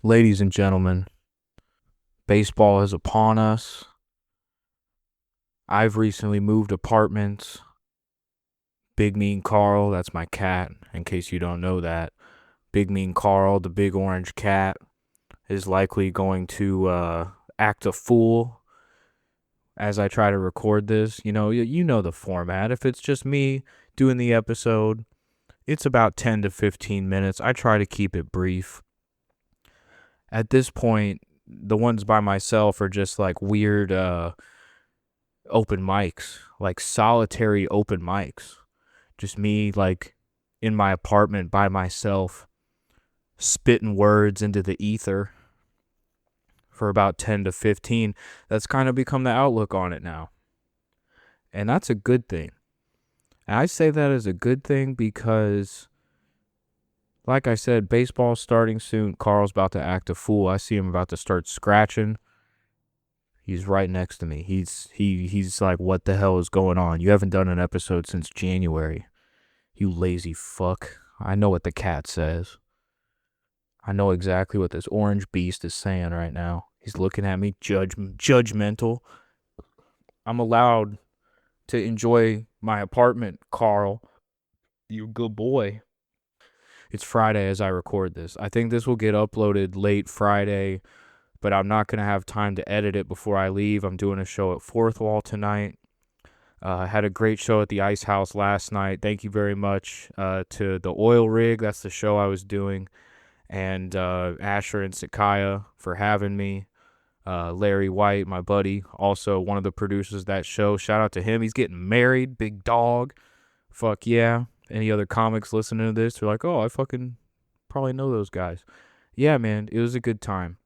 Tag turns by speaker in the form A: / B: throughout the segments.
A: Ladies and gentlemen, baseball is upon us. I've recently moved apartments. Big Mean Carl, that's my cat, in case you don't know that. Big Mean Carl, the big orange cat, is likely going to act a fool as I try to record this. You know the format. If it's just me doing the episode, it's about 10 to 15 minutes. I try to keep it brief. At this point, the ones by myself are just like weird open mics, like solitary open mics. Just me, like, in my apartment by myself, spitting words into the ether for about 10 to 15. That's kind of become the outlook on it now. And that's a good thing. And I say that as a good thing because, like I said, baseball's starting soon. Carl's about to act a fool. I see him about to start scratching. He's right next to me. He's like, what the hell is going on? You haven't done an episode since January. You lazy fuck. I know what the cat says. I know exactly what this orange beast is saying right now. He's looking at me, judgmental. I'm allowed to enjoy my apartment, Carl. You a good boy. It's Friday as I record this. I think this will get uploaded late Friday, but I'm not going to have time to edit it before I leave. I'm doing a show at Fourth Wall tonight. I had a great show at the Ice House last night. Thank you very much to the Oil Rig. That's the show I was doing. And Asher and Sakaya for having me. Larry White, my buddy, also one of the producers of that show. Shout out to him. He's getting married. Big dog. Fuck yeah. Any other comics listening to this? They're like, oh, I fucking probably know those guys. Yeah, man. It was a good time.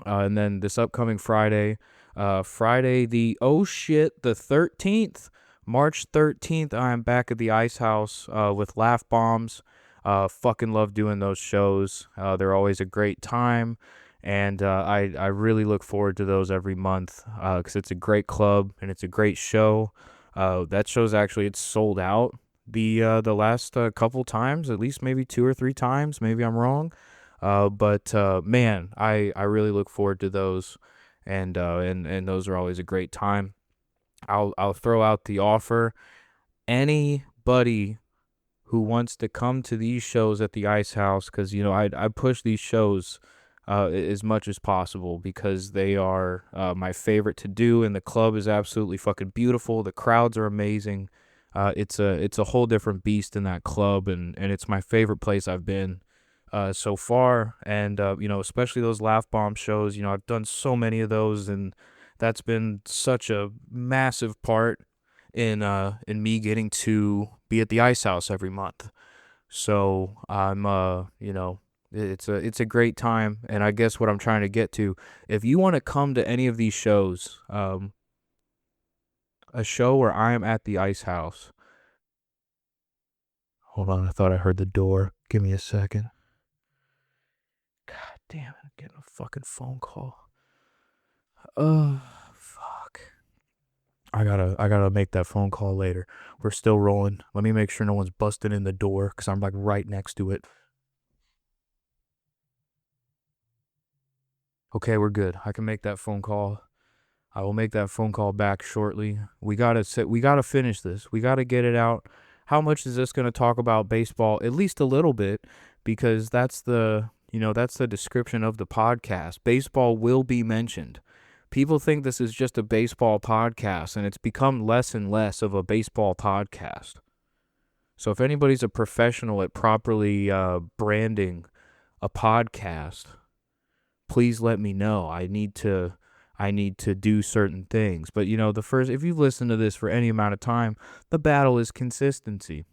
A: And then this upcoming Friday, the 13th, March 13th, I am back at the Ice House with Laugh Bombs. Fucking love doing those shows. They're always a great time, and I really look forward to those every month because it's a great club and it's a great show. That show's actually, it's sold out the last couple times, at least maybe 2 or 3 times. Maybe I'm wrong. But man, I really look forward to those, and those are always a great time. I'll throw out the offer. Anybody who wants to come to these shows at the Ice House, because I push these shows as much as possible because they are my favorite to do, and the club is absolutely fucking beautiful. The crowds are amazing. It's a whole different beast in that club, and it's my favorite place I've been so far. And especially those Laugh Bomb shows. I've done so many of those, and that's been such a massive part in me getting to be at the Ice House every month. So I'm it's a great time. And I guess what I'm trying to get to, if you want to come to any of these shows, a show where I am at the Ice House. Hold on, I thought I heard the door. Give me a second. God damn it, I'm getting a fucking phone call. Fuck. I gotta make that phone call later. We're still rolling. Let me make sure no one's busting in the door, because I'm like right next to it. Okay, we're good. I can make that phone call. I will make that phone call back shortly. We gotta finish this. We gotta get it out. How much is this gonna talk about baseball? At least a little bit, because that's the description of the podcast. Baseball will be mentioned. People think this is just a baseball podcast, and it's become less and less of a baseball podcast. So if anybody's a professional at properly branding a podcast, please let me know. I need to do certain things. But if you've listened to this for any amount of time, the battle is consistency.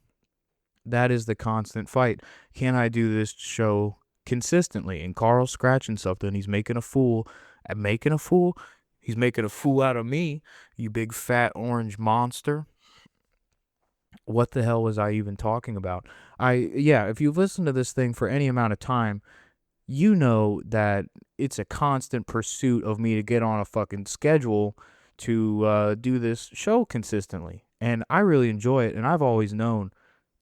A: That is the constant fight. Can I do this show consistently? And Carl's scratching something. He's making a fool. He's making a fool out of me, you big fat orange monster. What the hell was I even talking about? If you've listened to this thing for any amount of time, you know that it's a constant pursuit of me to get on a fucking schedule to do this show consistently. And I really enjoy it, and I've always known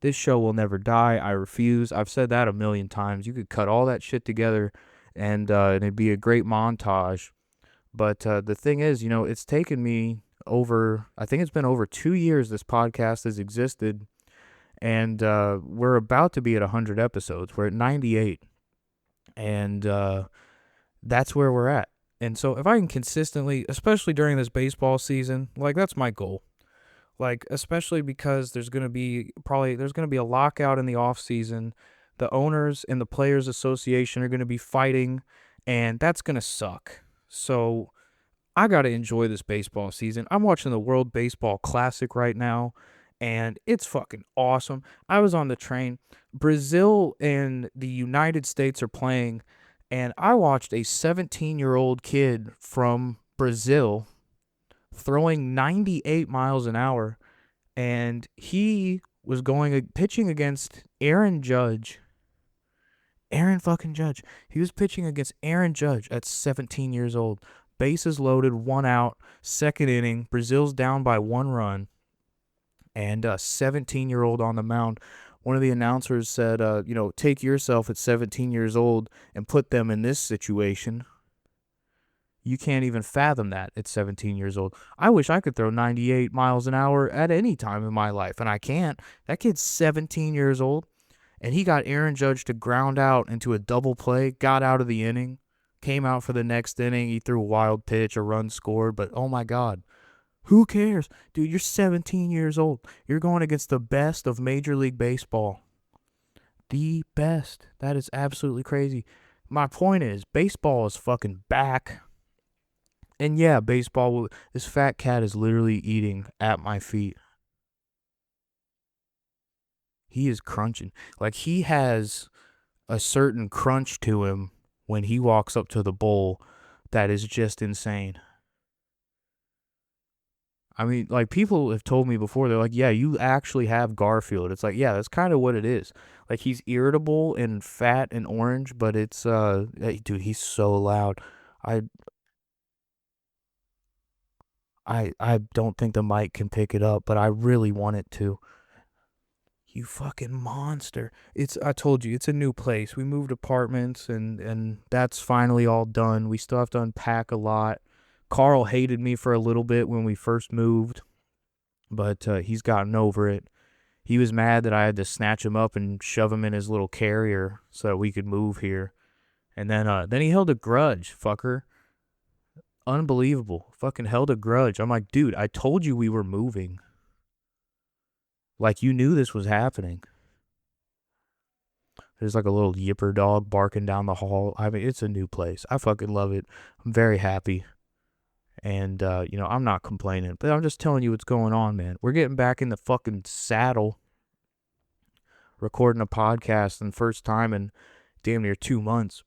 A: this show will never die. I refuse. I've said that a million times. You could cut all that shit together and it'd be a great montage. But the thing is, it's taken me I think it's been over 2 years this podcast has existed, and we're about to be at 100 episodes. We're at 98, and that's where we're at. And so if I can consistently, especially during this baseball season, like that's my goal. Like especially because there's going to be a lockout in the off season. The owners and the players association are going to be fighting, and that's going to suck. So I got to enjoy this baseball season. I'm watching the World Baseball Classic right now, and it's fucking awesome. I was on the train. Brazil and the United States are playing, and I watched a 17-year-old kid from Brazil throwing 98 miles an hour, and he was pitching against Aaron Judge. Aaron fucking Judge. He was pitching against Aaron Judge at 17 years old. Bases loaded, 1 out, second inning. Brazil's down by 1 run, and a 17-year-old on the mound. One of the announcers said, take yourself at 17 years old and put them in this situation. You can't even fathom that at 17 years old. I wish I could throw 98 miles an hour at any time in my life, and I can't. That kid's 17 years old, and he got Aaron Judge to ground out into a double play, got out of the inning, came out for the next inning. He threw a wild pitch, a run scored, but oh my God. Who cares? Dude, you're 17 years old. You're going against the best of Major League Baseball. The best. That is absolutely crazy. My point is, baseball is fucking back. And yeah, this fat cat is literally eating at my feet. He is crunching. Like, he has a certain crunch to him when he walks up to the bowl that is just insane. I mean, like, people have told me before, they're like, yeah, you actually have Garfield. It's like, yeah, that's kind of what it is. Like, he's irritable and fat and orange, but it's, dude, he's so loud. I don't think the mic can pick it up, but I really want it to. You fucking monster. I told you, it's a new place. We moved apartments, and that's finally all done. We still have to unpack a lot. Carl hated me for a little bit when we first moved, but he's gotten over it. He was mad that I had to snatch him up and shove him in his little carrier so that we could move here. And then he held a grudge, fucker. Unbelievable. Fucking held a grudge. I'm like, dude, I told you we were moving. Like, you knew this was happening. There's like a little yipper dog barking down the hall. I mean, it's a new place. I fucking love it. I'm very happy. And, I'm not complaining. But I'm just telling you what's going on, man. We're getting back in the fucking saddle. Recording a podcast and first time in damn near 2 months.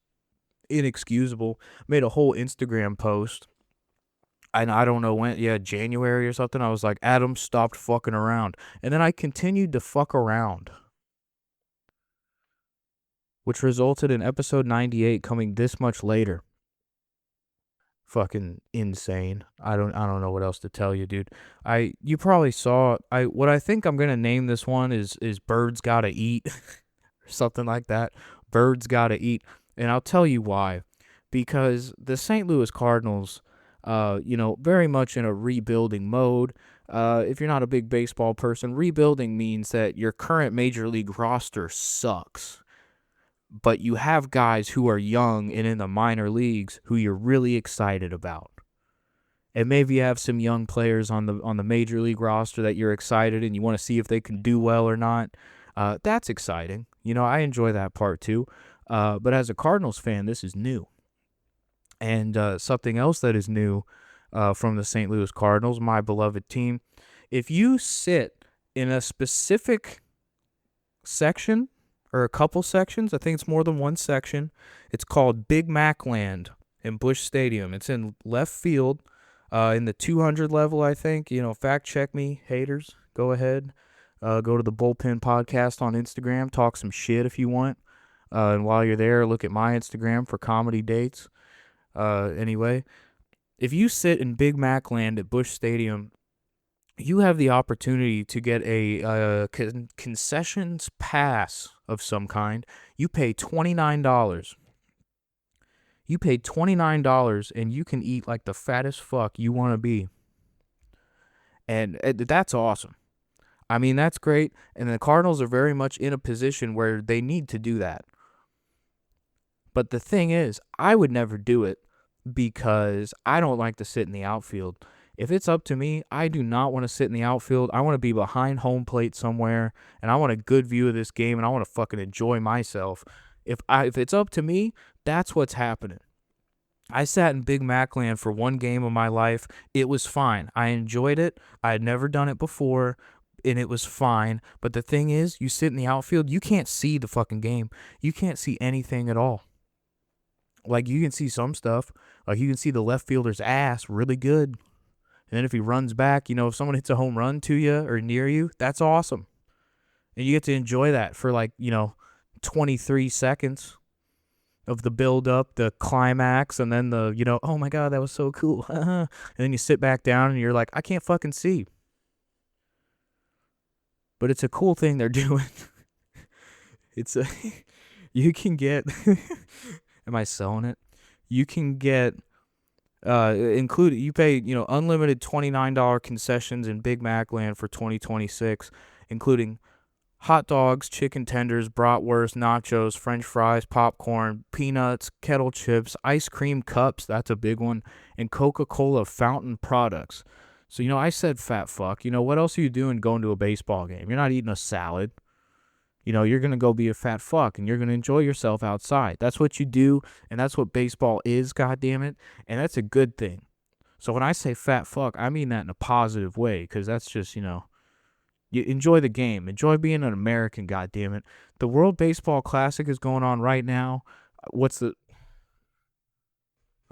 A: Inexcusable. Made a whole Instagram post. And I don't know when, January or something. I was like, Adam stopped fucking around. And then I continued to fuck around, which resulted in episode 98 coming this much later. Fucking insane. I don't know what else to tell you, dude. You probably saw what I think I'm gonna name this one is Birds Gotta Eat or something like that. Birds Gotta Eat. And I'll tell you why. Because the St. Louis Cardinals, very much in a rebuilding mode. If you're not a big baseball person, rebuilding means that your current major league roster sucks. But you have guys who are young and in the minor leagues who you're really excited about. And maybe you have some young players on the major league roster that you're excited and you want to see if they can do well or not. That's exciting. I enjoy that part too. But as a Cardinals fan, this is new. And something else that is new from the St. Louis Cardinals, my beloved team, if you sit in a specific section or a couple sections, I think it's more than one section, it's called Big Mac Land in Busch Stadium. It's in left field in the 200 level, I think. Fact check me, haters. Go ahead. Go to the Bullpen podcast on Instagram. Talk some shit if you want. And while you're there, look at my Instagram for comedy dates. Anyway, if you sit in Big Mac Land at Busch Stadium, you have the opportunity to get a concessions pass of some kind. You pay $29. You paid $29 and you can eat like the fattest fuck you want to be. And that's awesome. I mean, that's great. And the Cardinals are very much in a position where they need to do that. But the thing is, I would never do it because I don't like to sit in the outfield. If it's up to me, I do not want to sit in the outfield. I want to be behind home plate somewhere, and I want a good view of this game, and I want to fucking enjoy myself. If it's up to me, that's what's happening. I sat in Big Mac land for one game of my life. It was fine. I enjoyed it. I had never done it before, and it was fine. But the thing is, you sit in the outfield, you can't see the fucking game. You can't see anything at all. Like, you can see some stuff. Like, you can see the left fielder's ass really good. And then if he runs back, if someone hits a home run to you or near you, that's awesome. And you get to enjoy that for 23 seconds of the build up, the climax, and then the, oh my God, that was so cool. And then you sit back down and you're like, I can't fucking see. But it's a cool thing they're doing. You can get, am I selling it? You can get, you pay, unlimited $29 concessions in Big Mac land for 2026, including hot dogs, chicken tenders, bratwurst, nachos, french fries, popcorn, peanuts, kettle chips, ice cream cups, that's a big one, and Coca-Cola fountain products. So, I said fat fuck. What else are you doing going to a baseball game? You're not eating a salad. You're going to go be a fat fuck, and you're going to enjoy yourself outside. That's what you do, and that's what baseball is, goddammit, and that's a good thing. So when I say fat fuck, I mean that in a positive way, because that's just, you enjoy the game. Enjoy being an American, goddammit. The World Baseball Classic is going on right now. I'm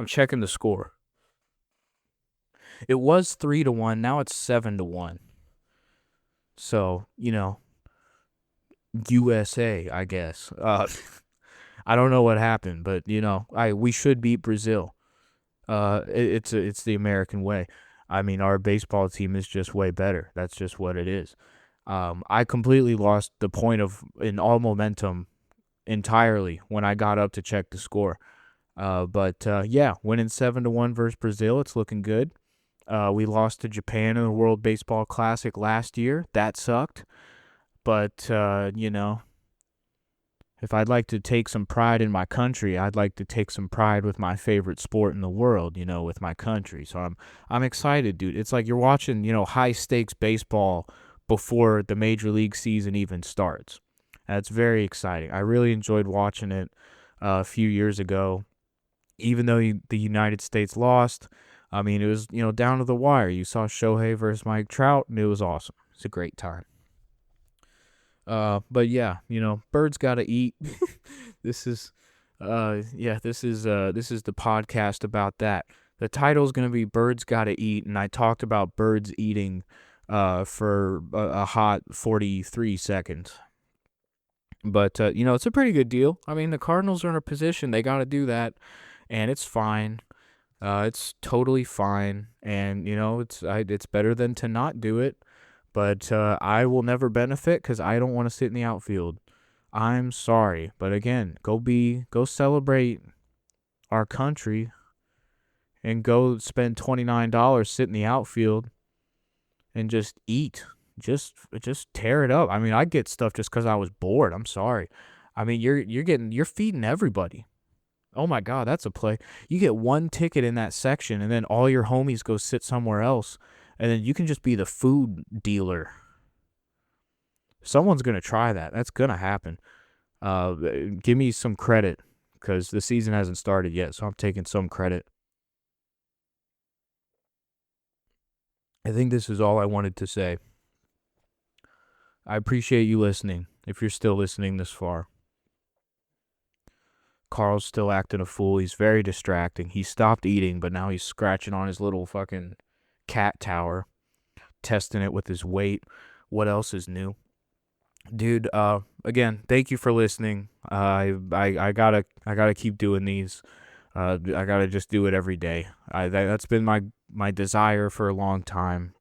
A: checking the score. It was 3-1, now it's 7-1. So, USA, I guess. I don't know what happened, but we should beat Brazil. It's the American way. I mean, our baseball team is just way better. That's just what it is. I completely lost the point of in all momentum entirely when I got up to check the score. But winning 7-1 versus Brazil, it's looking good. We lost to Japan in the World Baseball Classic last year. That sucked. But, if I'd like to take some pride in my country, I'd like to take some pride with my favorite sport in the world, with my country. So I'm excited, dude. It's like you're watching, high stakes baseball before the major league season even starts. That's very exciting. I really enjoyed watching it a few years ago. Even though the United States lost, I mean, it was, down to the wire. You saw Shohei versus Mike Trout, and it was awesome. It's a great time. But yeah, birds gotta eat. This is the podcast about that. The title's gonna be Birds Gotta Eat, and I talked about birds eating, for a hot 43 seconds. But, it's a pretty good deal. I mean, the Cardinals are in a position, they gotta do that, and it's fine. It's totally fine, and, it's better than to not do it. But I will never benefit because I don't want to sit in the outfield. I'm sorry. But again, go celebrate our country and go spend $29, sit in the outfield and just eat. Just tear it up. I mean, I get stuff just because I was bored. I'm sorry. I mean, you're feeding everybody. Oh my God, that's a play. You get one ticket in that section and then all your homies go sit somewhere else. And then you can just be the food dealer. Someone's going to try that. That's going to happen. Give me some credit because the season hasn't started yet, so I'm taking some credit. I think this is all I wanted to say. I appreciate you listening, if you're still listening this far. Carl's still acting a fool. He's very distracting. He stopped eating, but now he's scratching on his little fucking cat tower, testing it with his weight. What else is new? Dude, again, thank you for listening. I gotta keep doing these. I gotta just do it every day. That's been my desire for a long time.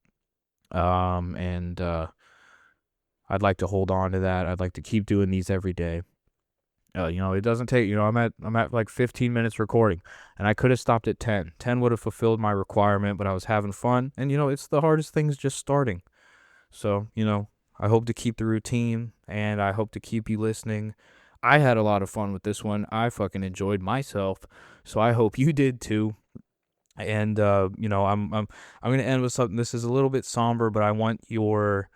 A: And I'd like to hold on to that. I'd like to keep doing these every day. It doesn't take, I'm at like 15 minutes recording, and I could have stopped at 10. 10 would have fulfilled my requirement, but I was having fun. And, it's the hardest thing is just starting. So, I hope to keep the routine, and I hope to keep you listening. I had a lot of fun with this one. I fucking enjoyed myself. So I hope you did too. And, I'm going to end with something. This is a little bit somber, but I want your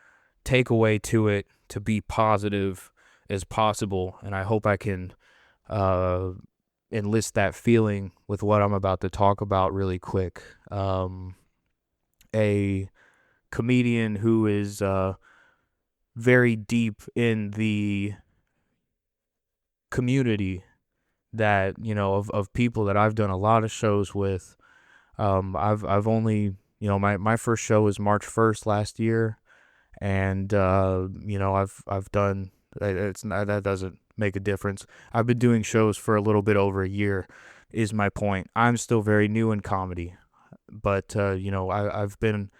A: takeaway to it to be positive as possible. And I hope I can uh, enlist that feeling with what I'm about to talk about really quick. A comedian who is very deep in the community that, of people that I've done a lot of shows with. I've only, my first show was March 1st last year. And, I've done, it's not, that doesn't make a difference. I've been doing shows for a little bit over a year is my point. I'm still very new in comedy, but, I've been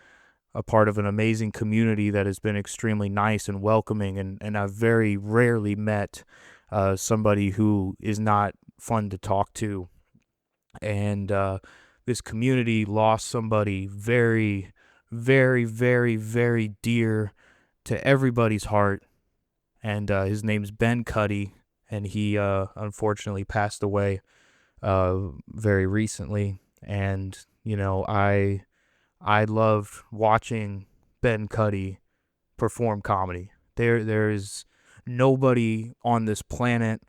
A: a part of an amazing community that has been extremely nice and welcoming. And I've very rarely met, somebody who is not fun to talk to. And, this community lost somebody very, very, very, very dear to everybody's heart, and his name's Ben Cuddy, and he unfortunately passed away very recently. And I loved watching Ben Cuddy perform comedy. There is nobody on this planet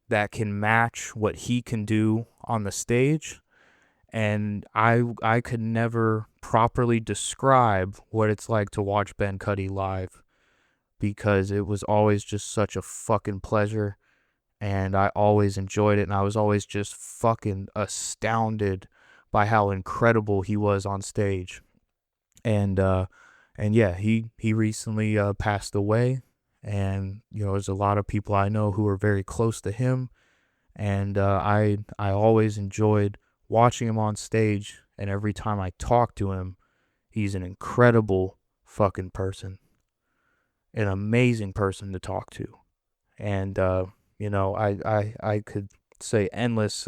A: that can match what he can do on the stage. And I could never properly describe what it's like to watch Ben Cuddy live, because it was always just such a fucking pleasure, and I always enjoyed it, and I was always just fucking astounded by how incredible he was on stage. And yeah, he recently passed away, and there's a lot of people I know who are very close to him, and I always enjoyed watching him on stage, and every time I talk to him, he's an incredible fucking person, an amazing person to talk to. And, I could say endless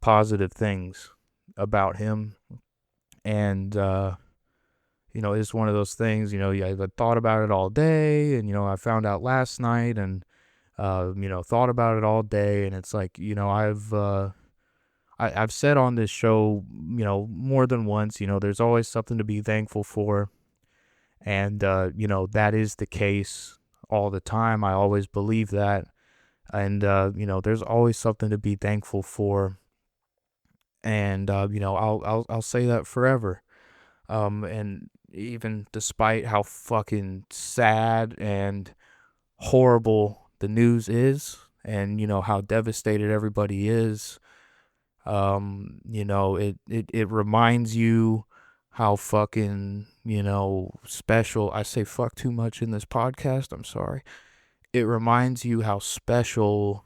A: positive things about him. And, it's one of those things, I've thought about it all day, and, I found out last night, and, thought about it all day. And it's like, I've said on this show, more than once, there's always something to be thankful for. And, that is the case all the time. I always believe that. And, there's always something to be thankful for. And, I'll say that forever. And even despite how fucking sad and horrible the news is, and, how devastated everybody is, it reminds you how fucking, special. I say fuck too much in this podcast. I'm sorry. It reminds you how special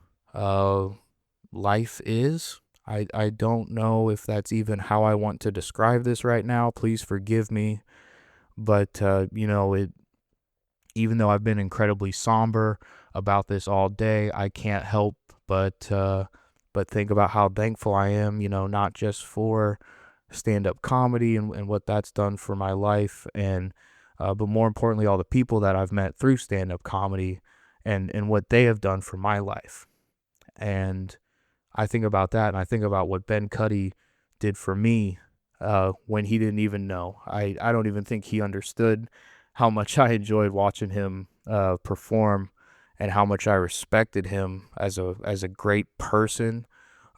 A: life is. I don't know if that's even how I want to describe this right now. Please forgive me. But, even though I've been incredibly somber about this all day, I can't help but think about how thankful I am, not just for stand-up comedy and what that's done for my life, and but more importantly, all the people that I've met through stand-up comedy and what they have done for my life. And I think about that, and I think about what Ben Cuddy did for me when he didn't even know. I don't even think he understood how much I enjoyed watching him perform, and how much I respected him as a great person,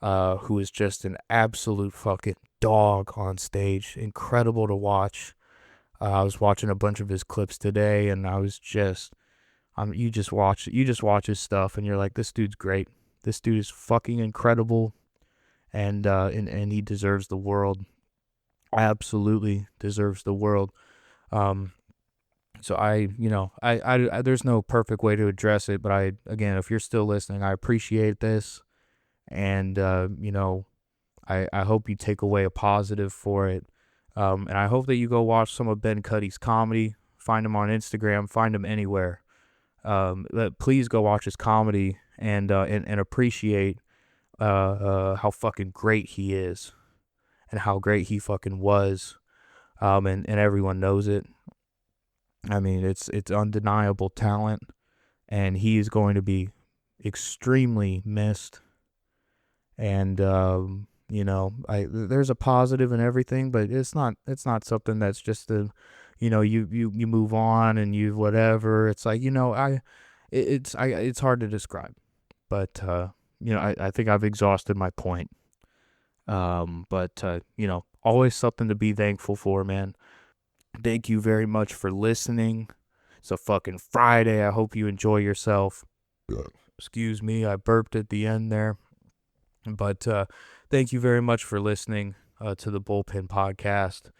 A: who is just an absolute fucking dog on stage. Incredible to watch. I was watching a bunch of his clips today, and I was just, you just watch his stuff, and you're like, this dude's great. This dude is fucking incredible, and he deserves the world. Absolutely deserves the world. So I there's no perfect way to address it, but again, if you're still listening, I appreciate this, and I hope you take away a positive for it. And I hope that you go watch some of Ben Cuddy's comedy. Find him on Instagram. Find him anywhere. Please go watch his comedy and appreciate how fucking great he is and how great he fucking was. And everyone knows it. I mean, it's undeniable talent, and he is going to be extremely missed. And there's a positive in everything, but it's not something that's just you move on and you whatever. It's like it's hard to describe, but I think I've exhausted my point. But always something to be thankful for, man. Thank you very much for listening. It's a fucking Friday. I hope you enjoy yourself. Excuse me, I burped at the end there. But thank you very much for listening to the Bullpen podcast.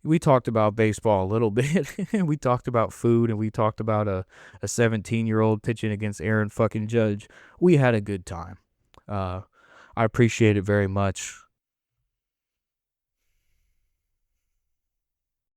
A: We talked about baseball a little bit. We talked about food, and we talked about a 17-year-old pitching against Aaron fucking Judge. We had a good time. I appreciate it very much.